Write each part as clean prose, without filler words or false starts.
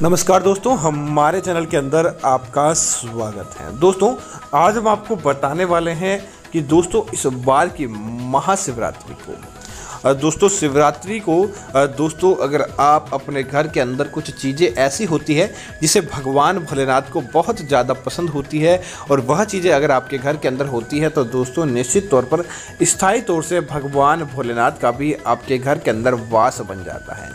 नमस्कार दोस्तों, हमारे चैनल के अंदर आपका स्वागत है। दोस्तों, आज हम आपको बताने वाले हैं कि दोस्तों इस बार की महाशिवरात्रि को दोस्तों अगर आप अपने घर के अंदर कुछ चीज़ें ऐसी होती है जिसे भगवान भोलेनाथ को बहुत ज़्यादा पसंद होती है और वह चीज़ें अगर आपके घर के अंदर होती है तो दोस्तों निश्चित तौर पर स्थायी तौर से भगवान भोलेनाथ का भी आपके घर के अंदर वास बन जाता है।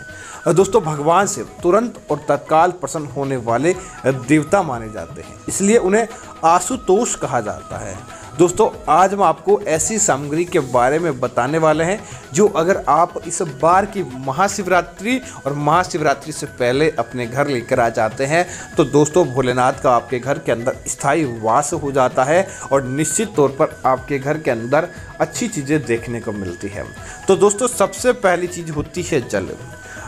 दोस्तों, भगवान से तुरंत और तत्काल प्रसन्न होने वाले देवता माने जाते हैं, इसलिए उन्हें आशुतोष कहा जाता है। दोस्तों, आज हम आपको ऐसी सामग्री के बारे में बताने वाले हैं जो अगर आप इस बार की महाशिवरात्रि और महाशिवरात्रि से पहले अपने घर लेकर आ जाते हैं तो दोस्तों भोलेनाथ का आपके घर के अंदर स्थायी वास हो जाता है और निश्चित तौर पर आपके घर के अंदर अच्छी चीज़ें देखने को मिलती है। तो दोस्तों, सबसे पहली चीज़ होती है जल।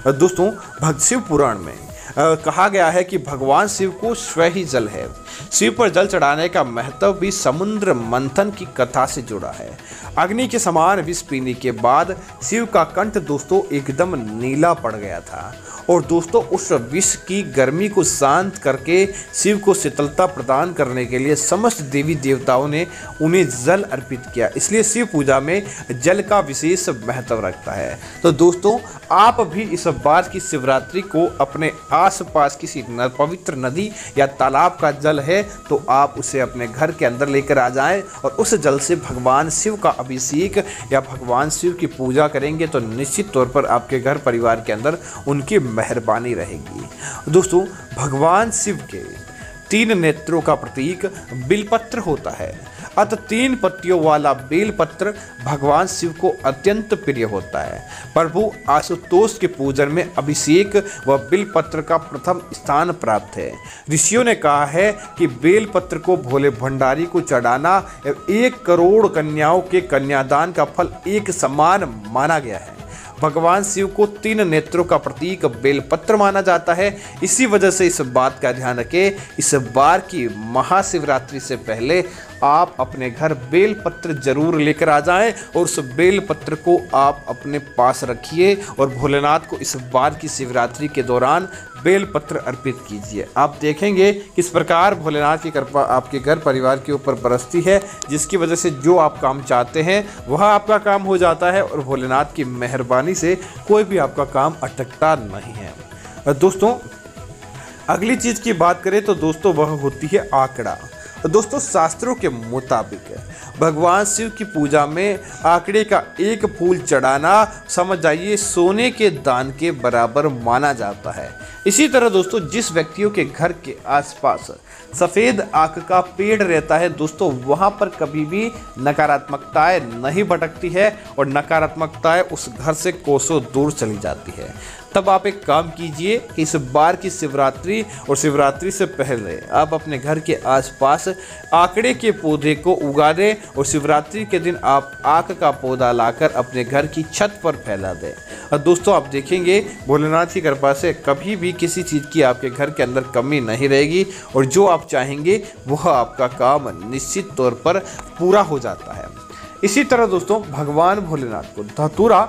दोस्तों, शिव पुराण में कहा गया है कि भगवान शिव को स्वयं ही जल है। शिव पर जल चढ़ाने का महत्व भी समुद्र मंथन की कथा से जुड़ा है। अग्नि के समान विष पीने के बाद शिव का कंठ दोस्तों एकदम नीला पड़ गया था और दोस्तों उस विष की गर्मी को शांत करके शिव को शीतलता प्रदान करने के लिए समस्त देवी देवताओं ने उन्हें जल अर्पित किया। इसलिए शिव पूजा में जल का विशेष महत्व रखता है। तो दोस्तों, आप भी इस बार की शिवरात्रि को अपने आसपास किसी पवित्र नदी या तालाब का जल है तो आप उसे अपने घर के अंदर लेकर आ जाएं और उस जल से भगवान शिव का अभिषेक या भगवान शिव की पूजा करेंगे तो निश्चित तौर पर आपके घर परिवार के अंदर उनकी मेहरबानी रहेगी। दोस्तों, भगवान शिव के 3 नेत्रों का प्रतीक बिलपत्र होता है। अतः 3 पत्तियों वाला बेलपत्र भगवान शिव को अत्यंत प्रिय होता है। प्रभु आशुतोष के पूजन में अभिषेक व बेलपत्र का प्रथम स्थान प्राप्त है। ऋषियों ने कहा है कि बेलपत्र को भोले भंडारी को चढ़ाना 1 करोड़ कन्याओं के कन्यादान का फल एक समान माना गया है। भगवान शिव को 3 नेत्रों का प्रतीक बेलपत्र माना जाता है। इसी वजह से इस बात का ध्यान रखें, इस बार की महाशिवरात्रि से पहले आप अपने घर बेलपत्र जरूर लेकर आ जाएं और उस बेलपत्र को आप अपने पास रखिए और भोलेनाथ को इस बार की शिवरात्रि के दौरान बेलपत्र अर्पित कीजिए। आप देखेंगे किस प्रकार भोलेनाथ की कृपा आपके घर परिवार के ऊपर बरसती है, जिसकी वजह से जो आप काम चाहते हैं वह आपका काम हो जाता है और भोलेनाथ की मेहरबानी से कोई भी आपका काम अटकता नहीं है। दोस्तों, अगली चीज़ की बात करें तो दोस्तों वह होती है आंकड़ा। दोस्तों, शास्त्रों के मुताबिक भगवान शिव की पूजा में आंकड़े का 1 फूल चढ़ाना समझ जाइए सोने के दान के बराबर माना जाता है। इसी तरह दोस्तों, जिस व्यक्तियों के घर के आसपास सफ़ेद आक का पेड़ रहता है दोस्तों वहाँ पर कभी भी नकारात्मकताएं नहीं भटकती है और नकारात्मकताएं उस घर से कोसों दूर चली जाती है। तब आप एक काम कीजिए कि इस बार की शिवरात्रि और शिवरात्रि से पहले आप अपने घर के आसपास आंकड़े के पौधे को उगा दें और शिवरात्रि के दिन आप आक का पौधा लाकर अपने घर की छत पर फैला दें। और दोस्तों, आप देखेंगे भोलेनाथ की कृपा से कभी भी किसी चीज़ की आपके घर के अंदर कमी नहीं रहेगी और जो आप चाहेंगे वह आपका काम निश्चित तौर पर पूरा हो जाता है। इसी तरह दोस्तों, भगवान भोलेनाथ को धतूरा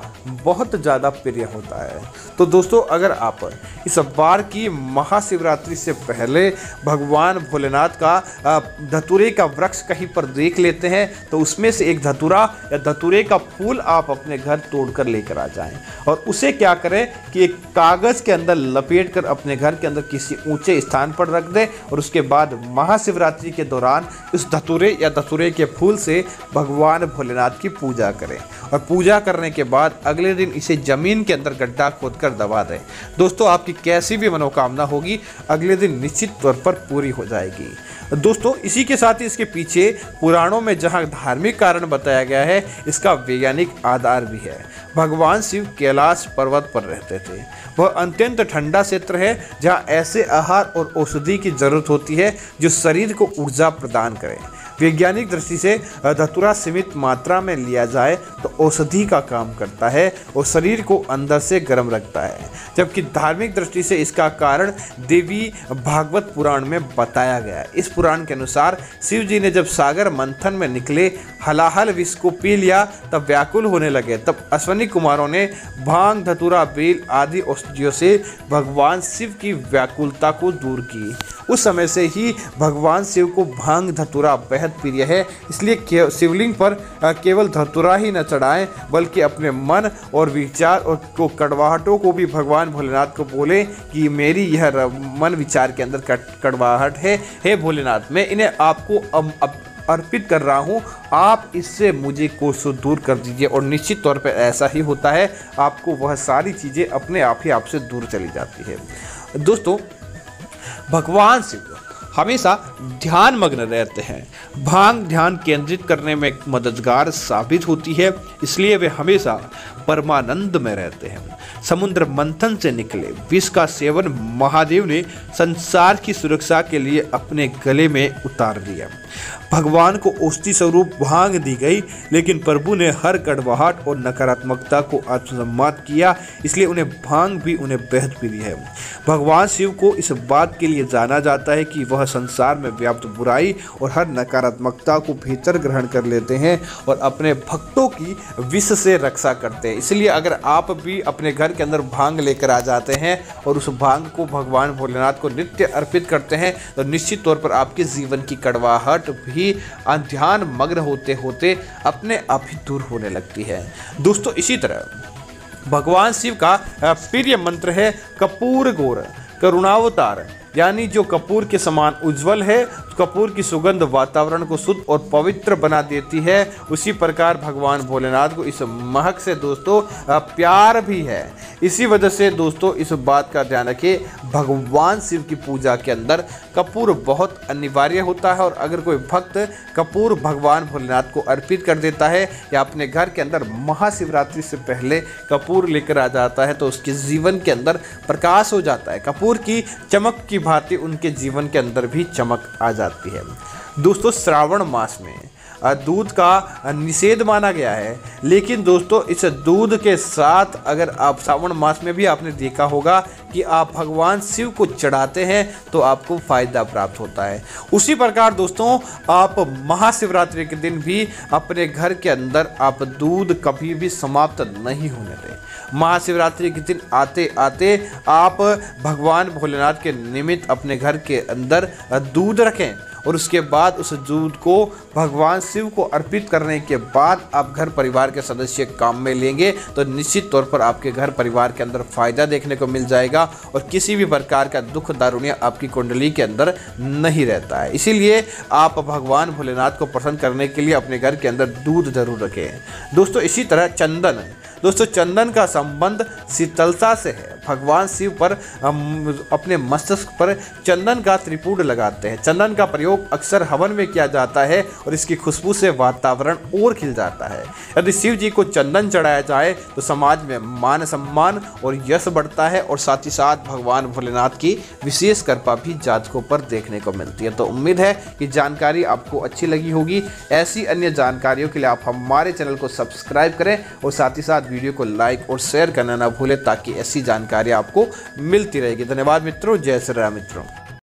बहुत ज़्यादा प्रिय होता है। तो दोस्तों, अगर आप इस बार की महाशिवरात्रि से पहले भगवान भोलेनाथ का धतूरे का वृक्ष कहीं पर देख लेते हैं तो उसमें से एक धतूरा या धतूरे का फूल आप अपने घर तोड़कर लेकर आ जाएं और उसे क्या करें कि एक कागज़ के अंदर लपेट कर अपने घर के अंदर किसी ऊंचे स्थान पर रख दें और उसके बाद महाशिवरात्रि के दौरान इस धतूरे या धतूरे के फूल से भगवान भोलेनाथ की पूजा करें और पूजा करने के बाद अगले दिन इसे जमीन के अंदर गड्ढा खोदकर दबा दें। दोस्तों, आपकी कैसी भी मनोकामना होगी अगले दिन निश्चित तौर पर पूरी हो जाएगी। दोस्तों, इसी के साथ ही इसके पीछे पुराणों में जहां धार्मिक कारण बताया गया है इसका वैज्ञानिक आधार भी है। भगवान शिव कैलाश पर्वत पर रहते थे। वह अत्यंत ठंडा क्षेत्र है जहां ऐसे आहार और औषधि की जरूरत होती है जो शरीर को ऊर्जा प्रदान करें। वैज्ञानिक दृष्टि से धतूरा सीमित मात्रा में लिया जाए तो औषधि का काम करता है और शरीर को अंदर से गर्म रखता है, जबकि धार्मिक दृष्टि से इसका कारण देवी भागवत पुराण में बताया गया है। इस पुराण के अनुसार शिव जी ने जब सागर मंथन में निकले हलाहल विष को पी लिया तब व्याकुल होने लगे। तब अश्विनी कुमारों ने भांग, धतूरा, बेल आदि औषधियों से भगवान शिव की व्याकुलता को दूर की। उस समय से ही भगवान शिव को भांग, धतूरा बेहद प्रिय है। इसलिए शिवलिंग पर केवल धतूरा ही न चढ़ाएं बल्कि अपने मन और विचार और को कड़वाहटों को भी भगवान भोलेनाथ को बोले कि मेरी यह मन विचार के अंदर कड़वाहट है, हे भोलेनाथ मैं इन्हें आपको अर्पित कर रहा हूँ, आप इससे मुझे कोसों दूर कर दीजिए। और निश्चित तौर पर ऐसा ही होता है, आपको वह सारी चीज़ें अपने आप ही आपसे दूर चली जाती है। दोस्तों, भगवान शिव हमेशा ध्यान मग्न रहते हैं। भांग ध्यान केंद्रित करने में मददगार साबित होती है, इसलिए वे हमेशा परमानंद में रहते हैं। समुद्र मंथन से निकले विष का सेवन महादेव ने संसार की सुरक्षा के लिए अपने गले में उतार लिया। भगवान को औषधि स्वरूप भांग दी गई, लेकिन प्रभु ने हर कड़वाहट और नकारात्मकता को आत्मसम्मात किया, इसलिए उन्हें भांग भी उन्हें बेहद प्रिय है। भगवान शिव को इस बात के लिए जाना जाता है कि वह संसार में व्याप्त बुराई और हर नकारात्मकता को भीतर ग्रहण कर लेते हैं और अपने भक्तों की विष से रक्षा करते हैं। इसलिए अगर आप भी अपने घर के अंदर भांग लेकर आ जाते हैं और उस भांग को भगवान भोलेनाथ को नित्य अर्पित करते हैं तो निश्चित तौर पर आपके जीवन की कड़वाहट भी ध्यान मग्न होते होते अपने आप ही दूर होने लगती है। दोस्तों, इसी तरह भगवान शिव का प्रिय मंत्र है कपूर गौर करुणावतार, यानी जो कपूर के समान उज्जवल है। कपूर की सुगंध वातावरण को शुद्ध और पवित्र बना देती है, उसी प्रकार भगवान भोलेनाथ को इस महक से दोस्तों प्यार भी है। इसी वजह से दोस्तों इस बात का ध्यान रखिए, भगवान शिव की पूजा के अंदर कपूर बहुत अनिवार्य होता है। और अगर कोई भक्त कपूर भगवान भोलेनाथ को अर्पित कर देता है या अपने घर के अंदर महाशिवरात्रि से पहले कपूर लेकर आ जाता है तो उसके जीवन के अंदर प्रकाश हो जाता है। कपूर की चमक की भांति उनके जीवन के अंदर भी चमक आ जाती है। दोस्तों, श्रावण मास में दूध का निषेध माना गया है, लेकिन दोस्तों इस दूध के साथ अगर आप श्रावण मास में भी आपने देखा होगा कि आप भगवान शिव को चढ़ाते हैं तो आपको फायदा प्राप्त होता है। उसी प्रकार दोस्तों आप महाशिवरात्रि के दिन भी अपने घर के अंदर आप दूध कभी भी समाप्त नहीं होने दें। महाशिवरात्रि के दिन आते आते आप भगवान भोलेनाथ के निमित्त अपने घर के अंदर दूध रखें और उसके बाद उस दूध को भगवान शिव को अर्पित करने के बाद आप घर परिवार के सदस्य काम में लेंगे तो निश्चित तौर पर आपके घर परिवार के अंदर फायदा देखने को मिल जाएगा और किसी भी प्रकार का दुख दारुण्य आपकी कुंडली के अंदर नहीं रहता है। इसीलिए आप भगवान भोलेनाथ को प्रसन्न करने के लिए अपने घर के अंदर दूध जरूर रखें। दोस्तों, इसी तरह चंदन, दोस्तों चंदन का संबंध शीतलता से है। भगवान शिव पर अपने मस्तक पर चंदन का त्रिपुट लगाते हैं। चंदन का प्रयोग अक्सर हवन में किया जाता है और इसकी खुशबू से वातावरण और खिल जाता है। यदि शिव जी को चंदन चढ़ाया जाए तो समाज में मान सम्मान और यश बढ़ता है और साथ ही साथ भगवान भोलेनाथ की विशेष कृपा भी जातकों पर देखने को मिलती है। तो उम्मीद है कि जानकारी आपको अच्छी लगी होगी। ऐसी अन्य जानकारियों के लिए आप हमारे चैनल को सब्सक्राइब करें और साथ ही साथ वीडियो को लाइक और शेयर करना ना भूलें ताकि ऐसी जानकारी आपको मिलती रहेगी। धन्यवाद मित्रों। जय श्री राम मित्रों।